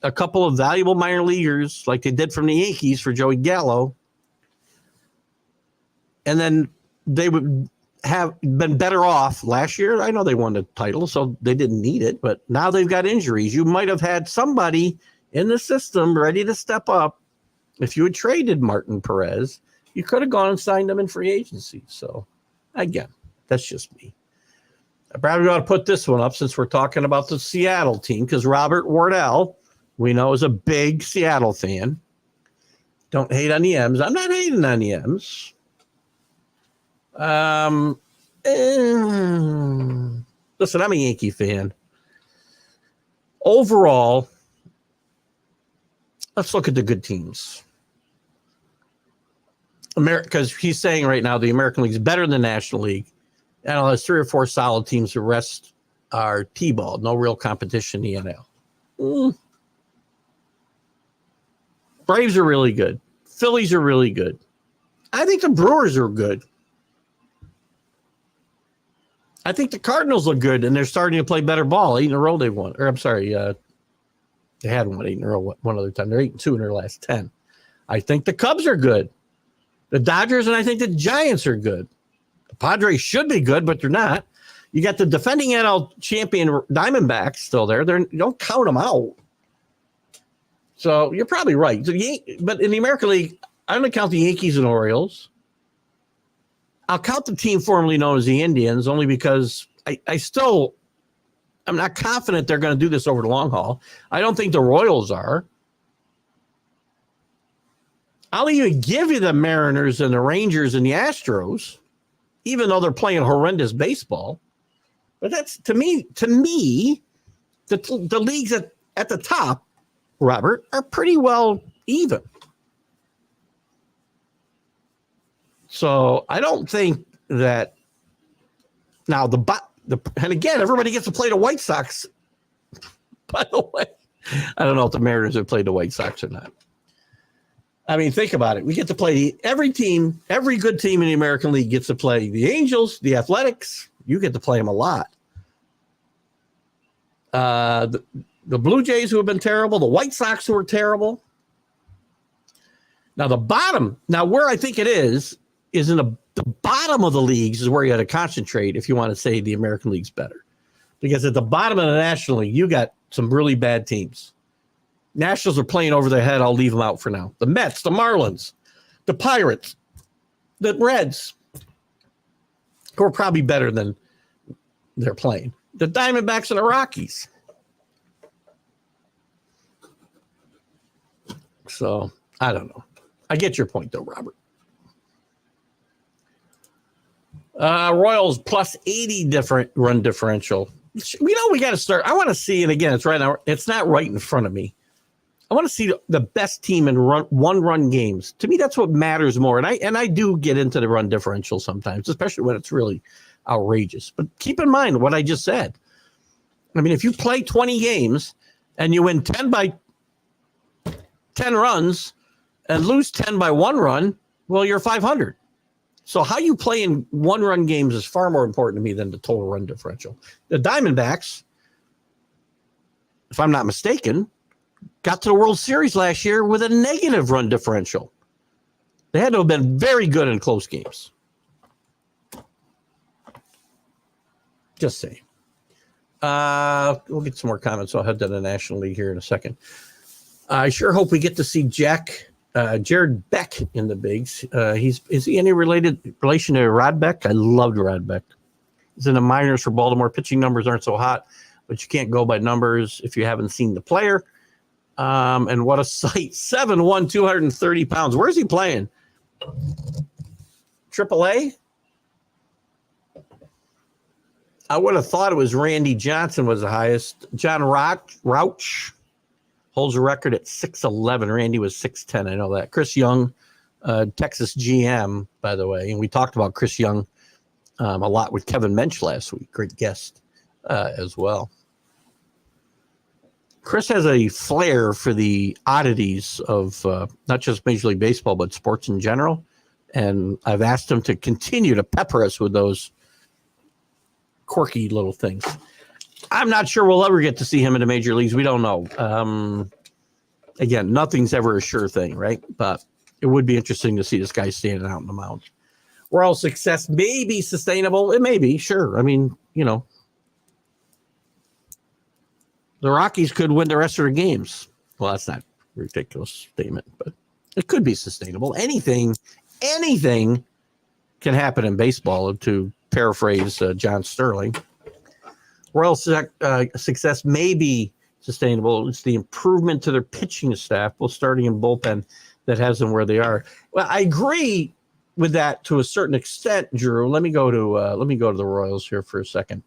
a couple of valuable minor leaguers like they did from the Yankees for Joey Gallo. And then they would have been better off last year. I know they won the title, so they didn't need it, but now they've got injuries. You might have had somebody in the system ready to step up. If you had traded Martin Perez, you could have gone and signed him in free agency. So, again, that's just me. I probably ought to put this one up since we're talking about the Seattle team, because Robert Wardell, we know, is a big Seattle fan. Don't hate on the M's. I'm not hating on the M's. Listen, I'm a Yankee fan. Overall, let's look at the good teams. Because he's saying right now the American League is better than the National League. And there's 3 or 4 solid teams. The rest are T-ball. No real competition in the NL. Braves are really good. Phillies are really good. I think the Brewers are good. I think the Cardinals look good, and they're starting to play better ball. 8 in a row they've won. Or I'm sorry, they had won 8 in a row one other time. They're 8-2 in their last 10. I think the Cubs are good. The Dodgers and I think the Giants are good. The Padres should be good, but they're not. You got the defending NL champion Diamondbacks still there. Don't count them out. So you're probably right. But in the American League, I'm going to count the Yankees and Orioles. I'll count the team formerly known as the Indians only because I'm not confident they're going to do this over the long haul. I don't think the Royals are. I'll even give you the Mariners and the Rangers and the Astros. even though they're playing horrendous baseball. But that's to me, the leagues at the top, Robert, are pretty well even. So I don't think that now and again, everybody gets to play the White Sox. By the way, I don't know if the Mariners have played the White Sox or not. I mean, think about it. We get to play every good team in the American League gets to play the Angels, the Athletics. You get to play them a lot. The Blue Jays, who have been terrible, the White Sox, who are terrible. Now, where I think it is in the bottom of the leagues is where you got to concentrate if you want to say the American League's better. Because at the bottom of the National League, you got some really bad teams. Nationals are playing over their head. I'll leave them out for now. The Mets, the Marlins, the Pirates, the Reds, who are probably better than they're playing. The Diamondbacks and the Rockies. So, I don't know. I get your point, though, Robert. Royals plus 80 different run differential. We got to start. I want to see, and again, it's not right in front of me. I want to see the best team in one-run games. To me, that's what matters more. And I do get into the run differential sometimes, especially when it's really outrageous. But keep in mind what I just said. I mean, if you play 20 games and you win 10 by 10 runs and lose 10 by 1 run, well, you're 500. So how you play in one-run games is far more important to me than the total run differential. The Diamondbacks, if I'm not mistaken, got to the World Series last year with a negative run differential. They had to have been very good in close games. Just saying. We'll get some more comments. I'll head to the National League here in a second. I sure hope we get to see Jared Beck in the bigs. Is he any relation to Rod Beck? I loved Rod Beck. He's in the minors for Baltimore. Pitching numbers aren't so hot, but you can't go by numbers if you haven't seen the player. And what a sight. 7'1", 230 pounds. Where's he playing? AAA? I would have thought it was Randy Johnson was the highest. John Rauch holds a record at 6'11". Randy was 6'10". I know that. Chris Young, Texas GM, by the way. And we talked about Chris Young a lot with Kevin Mensch last week. Great guest as well. Chris has a flair for the oddities of not just Major League Baseball, but sports in general. And I've asked him to continue to pepper us with those quirky little things. I'm not sure we'll ever get to see him in the major leagues. We don't know. Again, nothing's ever a sure thing, right? But it would be interesting to see this guy standing out in the mound. Royal success may be sustainable. It may be, sure. I mean, the Rockies could win the rest of their games. Well, that's not a ridiculous statement, but it could be sustainable. Anything can happen in baseball, to paraphrase John Sterling. Royal success may be sustainable. It's the improvement to their pitching staff, both starting and bullpen, that has them where they are. Well, I agree with that to a certain extent, Drew. Let me go to the Royals here for a second.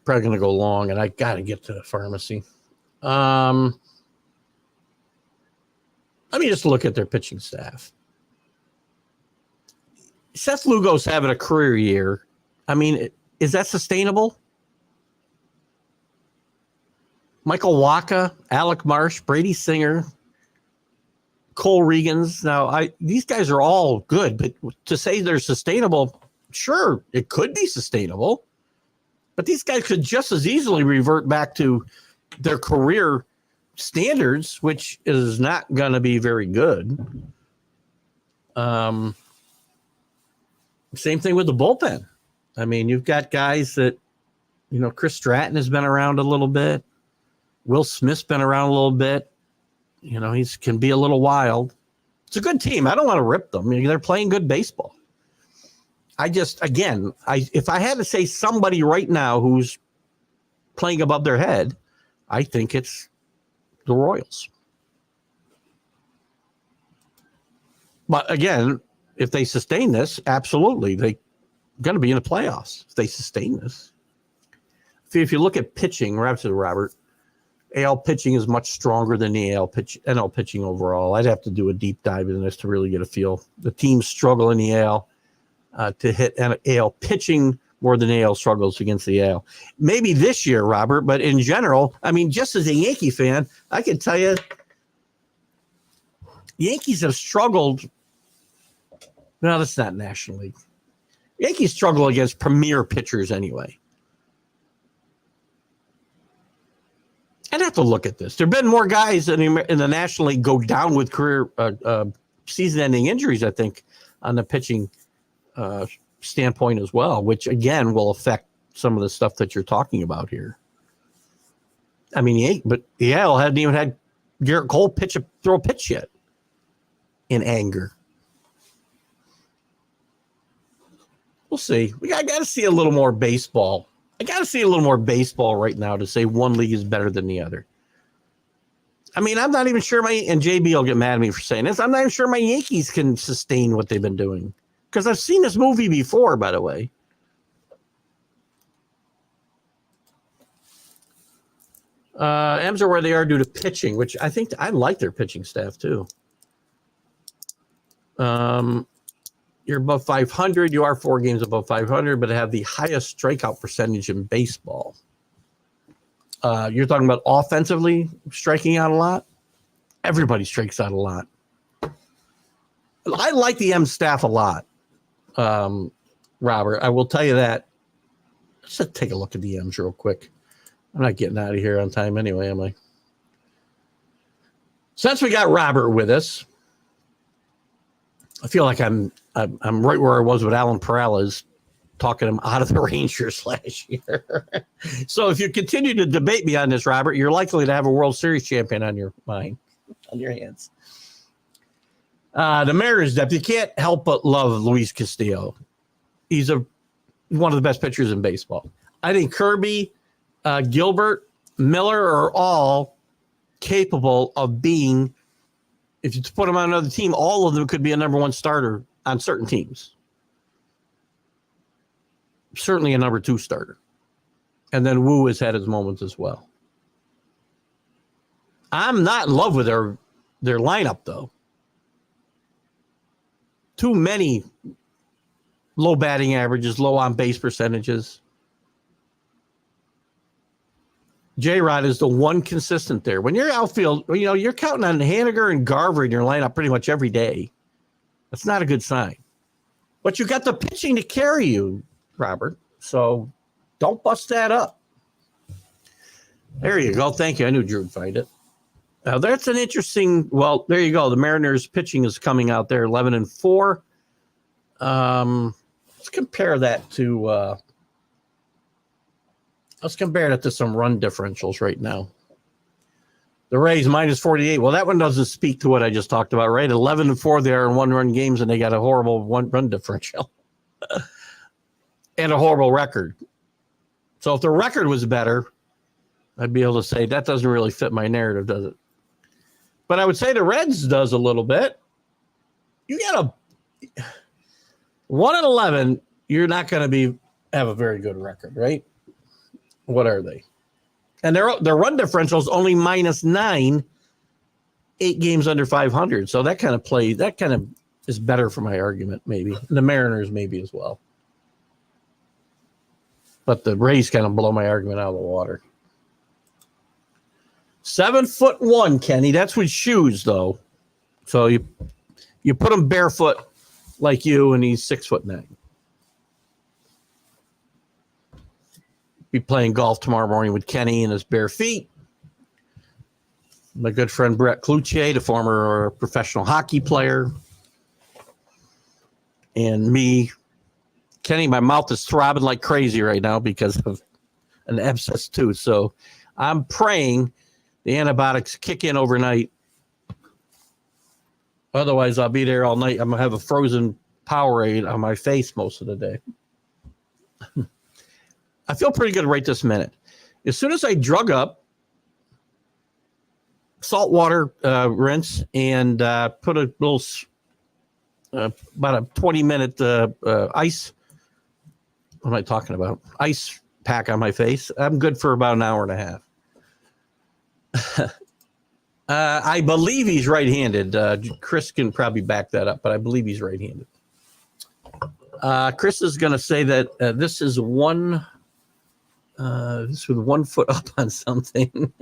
Probably going to go long, and I got to get to the pharmacy. Let me just look at their pitching staff. Seth Lugo's having a career year. I mean, is that sustainable? Michael Wacha, Alec Marsh, Brady Singer, Cole Regans. Now, these guys are all good, but to say they're sustainable, sure, it could be sustainable. But these guys could just as easily revert back to their career standards, which is not going to be very good. Same thing with the bullpen. I mean, you've got guys that, Chris Stratton has been around a little bit. Will Smith's been around a little bit. He can be a little wild. It's a good team. I don't want to rip them. They're playing good baseball. If I had to say somebody right now who's playing above their head, I think it's the Royals. But again, if they sustain this, absolutely. They're going to be in the playoffs if they sustain this. If you look at pitching, Robert, AL pitching is much stronger than the NL pitching overall. I'd have to do a deep dive into this to really get a feel. The teams struggle in the AL to hit AL pitching more than AL struggles against the AL. Maybe this year, Robert, but in general, I mean, just as a Yankee fan, I can tell you, Yankees have struggled. No, that's not National League. Yankees struggle against premier pitchers anyway. I'd have to look at this. There have been more guys in the National League go down with career season-ending injuries, I think, on the pitching standpoint as well, which, again, will affect some of the stuff that you're talking about here. I mean, but the AL hadn't even had Garrett Cole throw a pitch yet in anger. We'll see. I got to see a little more baseball. I got to see a little more baseball right now to say one league is better than the other. I mean, I'm not even sure and JB will get mad at me for saying this, I'm not even sure my Yankees can sustain what they've been doing. Because I've seen this movie before, by the way. M's are where they are due to pitching, which I think I like their pitching staff too. You're above 500. You are 4 games above 500, but have the highest strikeout percentage in baseball. You're talking about offensively striking out a lot. Everybody strikes out a lot. I like the M staff a lot, Robert. I will tell you that. Let's just take a look at the M's real quick. I'm not getting out of here on time anyway, am I? Since we got Robert with us, I feel like I'm right where I was with Alan Perales, talking him out of the Rangers last year. So if you continue to debate me on this, Robert, you're likely to have a World Series champion on your mind, on your hands. The Mariners depth, you can't help but love Luis Castillo. He's one of the best pitchers in baseball. I think Kirby, Gilbert, Miller are all capable of being, if you put them on another team, all of them could be a number 1 starter on certain teams. Certainly a number 2 starter. And then Wu has had his moments as well. I'm not in love with their lineup, though. Too many low batting averages, low on base percentages. J-Rod is the one consistent there. When you're outfield, you're counting on Haniger and Garver in your lineup pretty much every day. That's not a good sign. But you got the pitching to carry you, Robert. So don't bust that up. There you go. Thank you. I knew Drew would find it. Now that's an interesting. Well, there you go. The Mariners pitching is coming out there 11-4. Let's compare that to. Let's compare that to some run differentials right now. The Rays minus 48. Well, that one doesn't speak to what I just talked about, right? 11-4 they are in 1-run games, and they got a horrible 1-run differential and a horrible record. So if the record was better, I'd be able to say that doesn't really fit my narrative, does it? But I would say the Reds does a little bit. You got a 1-11. You're not going to have a very good record, right? What are they? And their run differential is only -9, 8 games under 500. So that kind of is better for my argument, maybe. The Mariners maybe as well. But the Rays kind of blow my argument out of the water. 7'1", Kenny. That's with shoes, though. So you put him barefoot like you, and he's 6'9". Be playing golf tomorrow morning with Kenny in his bare feet. My good friend Brett Cloutier, the former professional hockey player, and me. Kenny, my mouth is throbbing like crazy right now because of an abscess tooth. So I'm praying the antibiotics kick in overnight. Otherwise, I'll be there all night. I'm going to have a frozen Powerade on my face most of the day. I feel pretty good right this minute. As soon as I drug up, salt water rinse, and put a little about a 20-minute ice. What am I talking about? Ice pack on my face. I'm good for about an hour and a half. I believe he's right-handed. Chris can probably back that up, but I believe he's right-handed. Chris is going to say that this is this with 1 foot up on something.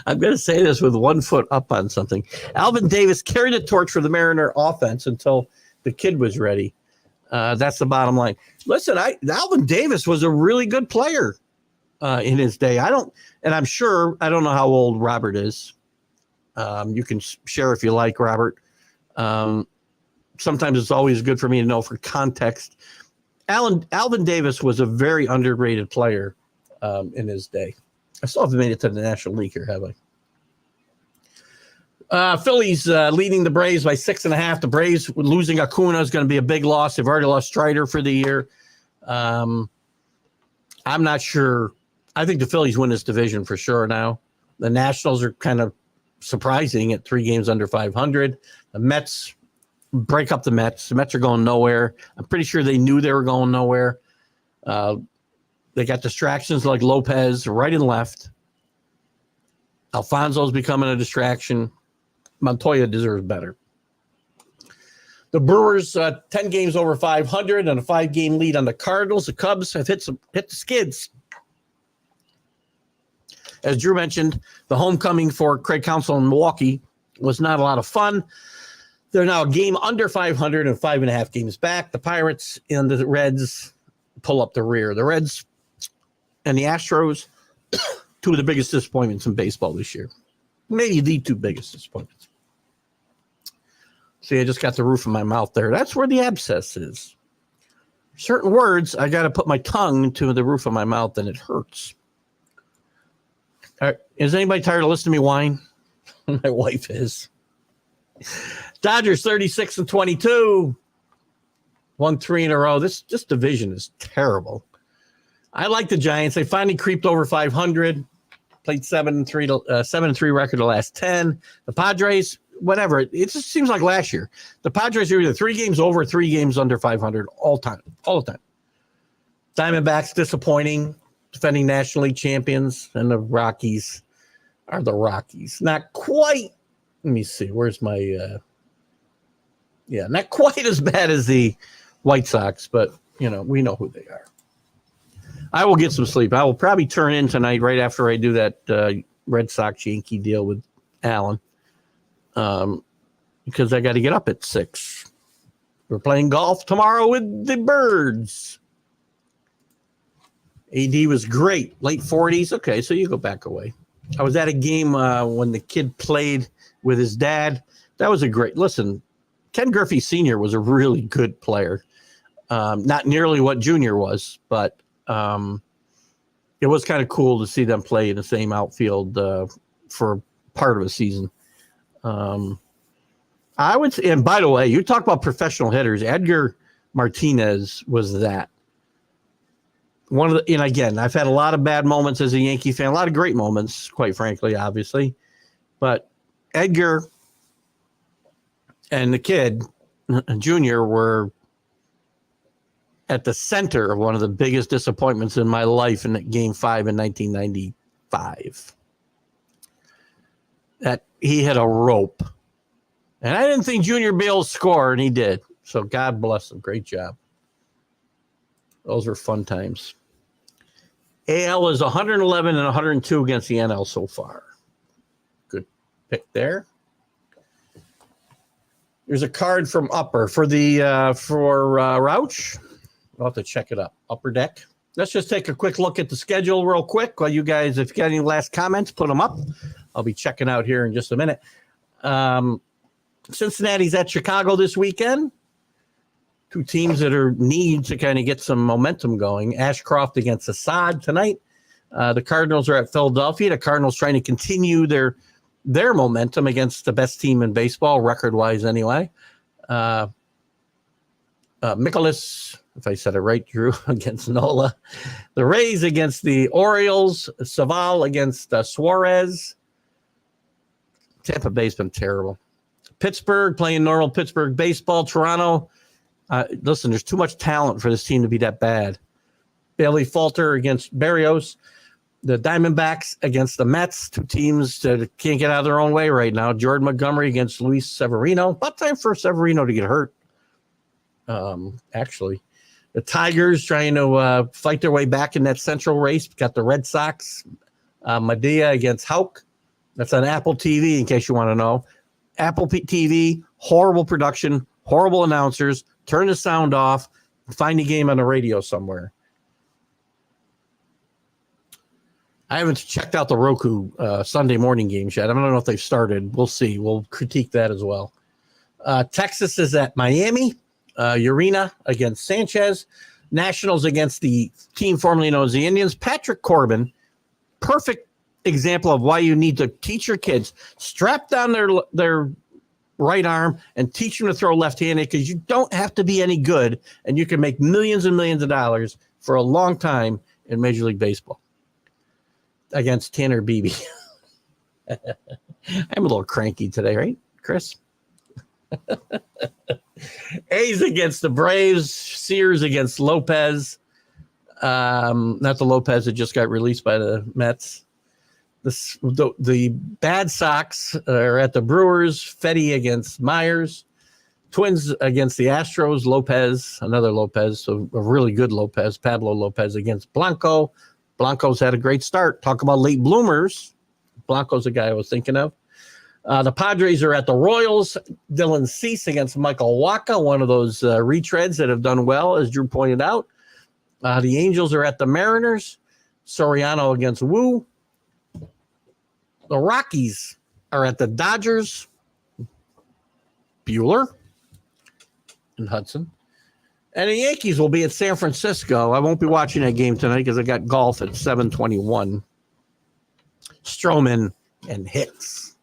I'm going to say this with 1 foot up on something. Alvin Davis carried the torch for the Mariner offense until the kid was ready. That's the bottom line. Listen, Alvin Davis was a really good player in his day. I'm sure, I don't know how old Robert is. You can share if you like, Robert. Sometimes it's always good for me to know for context. Alvin Davis was a very underrated player in his day. I still haven't made it to the National League here, have I? Phillies leading the Braves by 6.5. The Braves losing Acuna is going to be a big loss. They've already lost Strider for the year. I'm not sure. I think the Phillies win this division for sure now. The Nationals are kind of surprising at 3 games under 500. The Mets break up the Mets. The Mets are going nowhere. I'm pretty sure they knew they were going nowhere. They got distractions like Lopez right and left. Alfonso's becoming a distraction. Montoya deserves better. The Brewers, 10 games over 500 and a 5-game lead on the Cardinals. The Cubs have hit the skids. As Drew mentioned, the homecoming for Craig Counsell in Milwaukee was not a lot of fun. They're now a game under 500 and 5.5 games back. The Pirates and the Reds pull up the rear. The Reds and the Astros, 2 of the biggest disappointments in baseball this year. Maybe the 2 biggest disappointments. See, I just got the roof of my mouth there. That's where the abscess is. Certain words, I got to put my tongue to the roof of my mouth and it hurts. All right, is anybody tired of listening to me whine? My wife is. Dodgers 36-22. Won 3 in a row. This division is terrible. I like the Giants. They finally creeped over 500. Played 7-3 record the last 10. The Padres, whatever. It just seems like last year. The Padres are either 3 games over, 3 games under 500 all the time. Diamondbacks disappointing, defending National League champions, and the Rockies are the Rockies. Not quite. Let me see. Where's my not quite as bad as the White Sox, but, we know who they are. I will get some sleep. I will probably turn in tonight right after I do that Red Sox-Yankee deal with Alan because I got to get up at 6. We're playing golf tomorrow with the Birds. AD was great. Late 40s. Okay, so you go back away. I was at a game when the kid played with his dad. That was a great – listen, Ken Griffey Sr. was a really good player. Not nearly what Junior was, but it was kind of cool to see them play in the same outfield for part of a season. I would say, and by the way, you talk about professional hitters. Edgar Martinez was that. One of the, and again, I've had a lot of bad moments as a Yankee fan, a lot of great moments, quite frankly, obviously. But Edgar and the kid, Junior, were at the center of one of the biggest disappointments in my life in Game 5 in 1995. That he hit a rope. And I didn't think Junior would be able to score, and he did. So God bless him. Great job. Those were fun times. AL is 111 and 102 against the NL so far. Good pick there. There's a card from Upper for Rouch. I'll have to check it up. Upper Deck. Let's just take a quick look at the schedule real quick. While you guys, if you got any last comments, put them up. I'll be checking out here in just a minute. Cincinnati's at Chicago this weekend. 2 teams that need to kind of get some momentum going. Ashcroft against Assad tonight. The Cardinals are at Philadelphia. The Cardinals trying to continue their momentum against the best team in baseball, record-wise anyway. Mikolas, if I said it right, Drew, against Nola. The Rays against the Orioles. Savall against Suarez. Tampa Bay's been terrible. Pittsburgh playing normal Pittsburgh baseball. Toronto, listen, there's too much talent for this team to be that bad. Bailey Falter against Berrios. The Diamondbacks against the Mets, two teams that can't get out of their own way right now. Jordan Montgomery against Luis Severino. About time for Severino to get hurt, actually. The Tigers trying to fight their way back in that central race. Got the Red Sox. Medea against Houck. That's on Apple TV, in case you want to know. Apple TV, horrible production, horrible announcers. Turn the sound off. Find the game on the radio somewhere. I haven't checked out the Roku Sunday morning games yet. I don't know if they've started. We'll see. We'll critique that as well. Texas is at Miami. Urena against Sanchez. Nationals against the team formerly known as the Indians. Patrick Corbin, perfect example of why you need to teach your kids. Strap down their right arm and teach them to throw left-handed, because you don't have to be any good, and you can make millions and millions of dollars for a long time in Major League Baseball. Against Tanner Beebe. I'm a little cranky today, right, Chris? A's against the Braves. Sears against Lopez. Not the Lopez that just got released by the Mets. The Bad Sox are at the Brewers. Fetty against Myers. Twins against the Astros. Lopez, another Lopez, so a really good Lopez. Pablo Lopez against Blanco. Blanco's had a great start. Talk about late bloomers. Blanco's the guy I was thinking of. The Padres are at the Royals. Dylan Cease against Michael Wacha, one of those retreads that have done well, as Drew pointed out. The Angels are at the Mariners. Soriano against Wu. The Rockies are at the Dodgers. Bueller and Hudson. And the Yankees will be at San Francisco. I won't be watching that game tonight because I got golf at 7:21. Stroman and Hicks.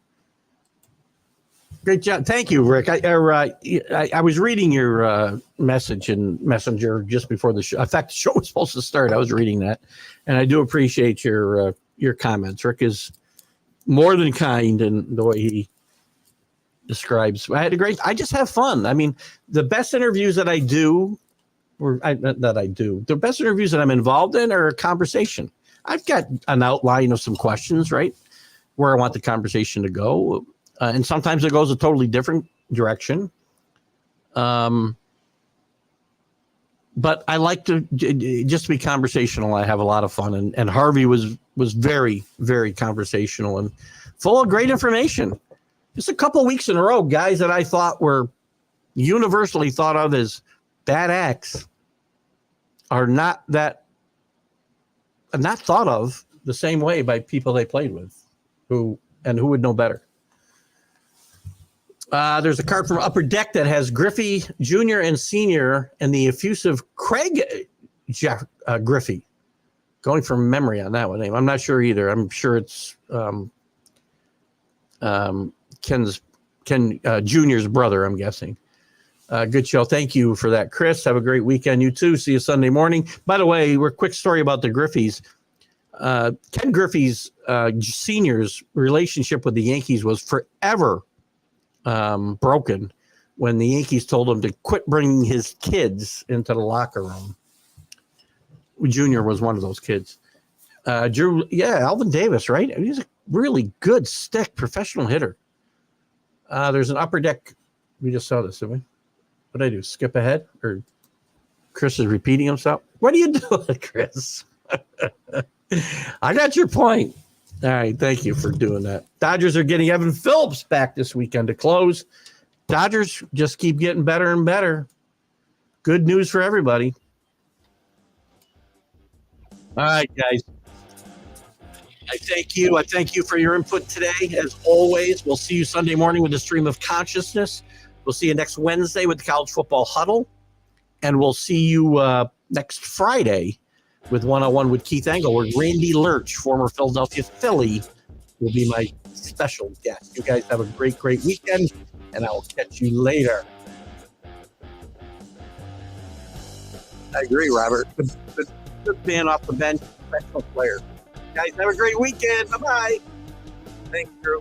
Great job. Thank you, Rick. I was reading your message in Messenger just before the show. In fact, the show was supposed to start. I was reading that. And I do appreciate your comments. Rick is more than kind in the way he describes. I just have fun. I mean, the best interviews that I do, the best interviews that I'm involved in are a conversation. I've got an outline of some questions, right, where I want the conversation to go. And sometimes it goes a totally different direction. But I like to just be conversational. I have a lot of fun. And Harvey was very, very conversational and full of great information. Just a couple of weeks in a row, guys that I thought were universally thought of as bad acts are not thought of the same way by people they played with, who would know better. There's a card from Upper Deck that has Griffey Jr. and Sr. and the effusive Craig Griffey. Going from memory on that one name. I'm not sure either. I'm sure it's Ken Jr.'s brother, I'm guessing. Good show. Thank you for that, Chris. Have a great weekend. You too. See you Sunday morning. By the way, we're quick story about the Griffeys. Ken Griffey's Sr.'s relationship with the Yankees was forever broken when the Yankees told him to quit bringing his kids into the locker room. Junior was one of those kids. Alvin Davis, right? He's a really good stick professional hitter. There's an Upper Deck. We just saw this, didn't we? What did I do? Skip ahead? Or Chris is repeating himself? What are you doing, Chris? I got your point. All right, thank you for doing that. Dodgers are getting Evan Phillips back this weekend to close. Dodgers just keep getting better and better. Good news for everybody. All right, guys. I thank you. I thank you for your input today. As always, we'll see you Sunday morning with the Stream of Consciousness. We'll see you next Wednesday with the College Football Huddle. And we'll see you next Friday with One-on-One with Keith Engle, where Randy Lurch, former Philadelphia Philly, will be my special guest. You guys have a great, great weekend, and I will catch you later. I agree, Robert. Good man off the bench, professional player. Guys, have a great weekend. Bye-bye. Thanks, Drew.